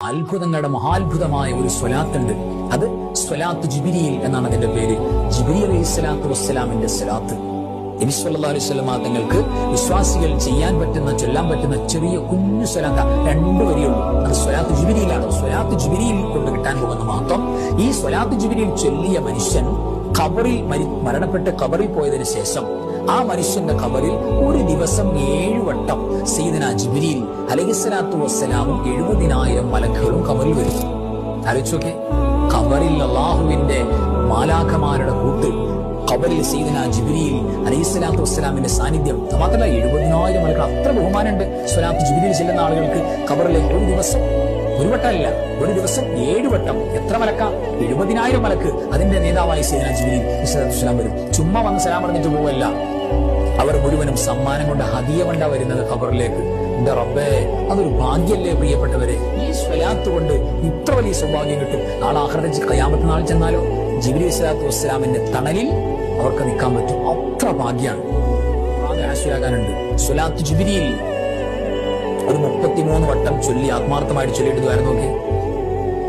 അത്ഭുതങ്ങളുടെ മഹാത്ഭുതമായ ഒരു സ്വലാത്തുണ്ട്. അത് സ്വലാത്ത് ജിബ്രീൽ എന്നാണ് അതിന്റെ പേര്. ജിബ്രീൽ അലൈഹിസ്സലാത്തു വസ്സലാമിന്റെ സ്വലാത്ത്. നബി സല്ലല്ലാഹു അലൈഹി വസല്ലം തങ്ങൾക്ക് വിശ്വാസികൾ ചെയ്യാൻ പറ്റുന്ന, ചൊല്ലാൻ പറ്റുന്ന ചെറിയ കുഞ്ഞു സ്വലാത്ത 2 വരിയുള്ളൂ. അത് സ്വലാത്ത് ജിബ്രീലാണ്. സ്വലാത്ത് ജിബ്രീൽ കൊണ്ട് കിട്ടാൻ പോകുന്ന മാത്രം. ഈ സ്വലാത്ത് ജിബ്രീൽ ചൊല്ലിയ മനുഷ്യൻ ഖബറിൽ മരണപ്പെട്ട് ഖബറിൽ പോയതിനു ശേഷം ആ മനുഷ്യന്റെ ഖബറിൽ ഒരു ദിവസം 7 വട്ടം സയ്യിദുനാ ജിബ്രീൽ അലൈഹിസ്സലാത്തു വസ്സലാമും 70,000 മലക്കുകളും ഖബറിൽ വരും. ആലോചിച്ചോക്കെ, ഖബറിൽ അല്ലാഹുവിന്റെ മാലാഖമാരുടെ കൂട്ട്, ഖബറിൽ സയ്യിദുനാ ജിബ്രീൽ അലൈഹിസ്സലാത്തു വസ്സലാമിന്റെ സാന്നിധ്യം. മാത്രമല്ല 70,000 മലക്കുകൾ. അത്ര ബഹുമാനമുണ്ട് സ്വലാത്ത് ജിബ്രീൽ ചെല്ലുന്ന ആളുകൾക്ക് ഖബറിലേക്ക്. ഒരു ദിവസം ഒരു വട്ടമല്ല, ഒരു ദിവസം 7 വട്ടം. എത്ര മലക്ക? 70,000 മലക്ക്. അതിന്റെ നേതാവായി സയ്യിദുനാ ജിബ്രീൽ അലൈഹിസ്സലാത്തു വസ്സലാം വരും. ചുമ്മാ വന്ന് സലാം പറഞ്ഞിട്ട് പോവല്ല. അവർ മുഴുവനും സമ്മാനം കൊണ്ട്, ഹദിയ കൊണ്ടാ വരുന്നത് ഖബറിലേക്ക്. എന്റെ റബ്ബേ, അതൊരു ഭാഗ്യല്ലേ പ്രിയപ്പെട്ടവരെ? ഈ സ്വലാത്ത് കൊണ്ട് ഇത്ര വലിയ സൗഭാഗ്യം കിട്ടും. നാളെ ആഖിറത്തിൽ ഖിയാമത്ത് നാൾ ചെന്നാലോ ജിബ്രീൽ സ്വലാത്തു വസ്സലാമിന്റെ തണലിൽ അവർക്ക് നിൽക്കാൻ പറ്റും. അത്ര ഭാഗ്യാണ്. ആശീലാകാനുണ്ട്. സ്വലാത്ത് ജിബ്രീൽ ഒരു 33 വട്ടം ചൊല്ലി, ആത്മാർത്ഥമായിട്ട് ചൊല്ലിയിട്ട് ആയിരുന്നു. നോക്കി,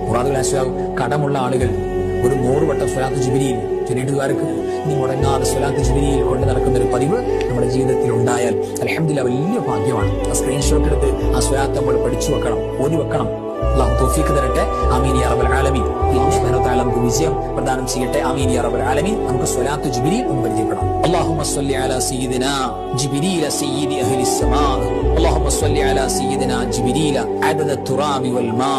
മുറാദുൽ ആശീലാവും. കടമുള്ള ആളുകൾ ഒരു 100 വട്ടം സ്വലാത്ത് ജിബ്രീൽ ചൊല്ലിയിട്ട് ഇനി മുടങ്ങാതെ സ്വലാത്ത് ജിബ്രീൽ കൊണ്ട് നടക്കുന്ന ഒരു പതിവ് നമ്മുടെ ജീവിതത്തിൽ ഉണ്ടായാൽ അൽഹംദുലില്ലാഹ് വലിയ ഭാഗ്യമാണ്. ആ സ്ക്രീൻഷോട്ട് എടുത്ത് ആ സ്വലാത്ത് നമ്മൾ പഠിച്ചു വെക്കണം, ഓതി വെക്കണം. അല്ലാഹു തൗഫീഖ് തരട്ടെ. ആമീൻ യാ റബ്ബൽ ആലമീൻ. അല്ലാഹു സുബ്ഹാനഹു വ തആല നമുക്ക് വിജയം പ്രദാനം ചെയ്യട്ടെ. ആമീൻ യാ റബ്ബൽ ആലമീൻ. നമുക്ക് സ്വലാത്ത് ജിബ്രീൽ ഒന്ന് പരിചയപ്പെടാം. അല്ലാഹുമ്മ സ്വല്ലി അലാ സയ്യിദിനാ ജിബ്രീൽ സയ്യിദി അഹ്ലിസ് സമാ. അല്ലാഹുമ്മ സ്വല്ലി അലാ സയ്യിദിനാ ജിബ്രീൽ അദദ തുറാബി വൽ മാ.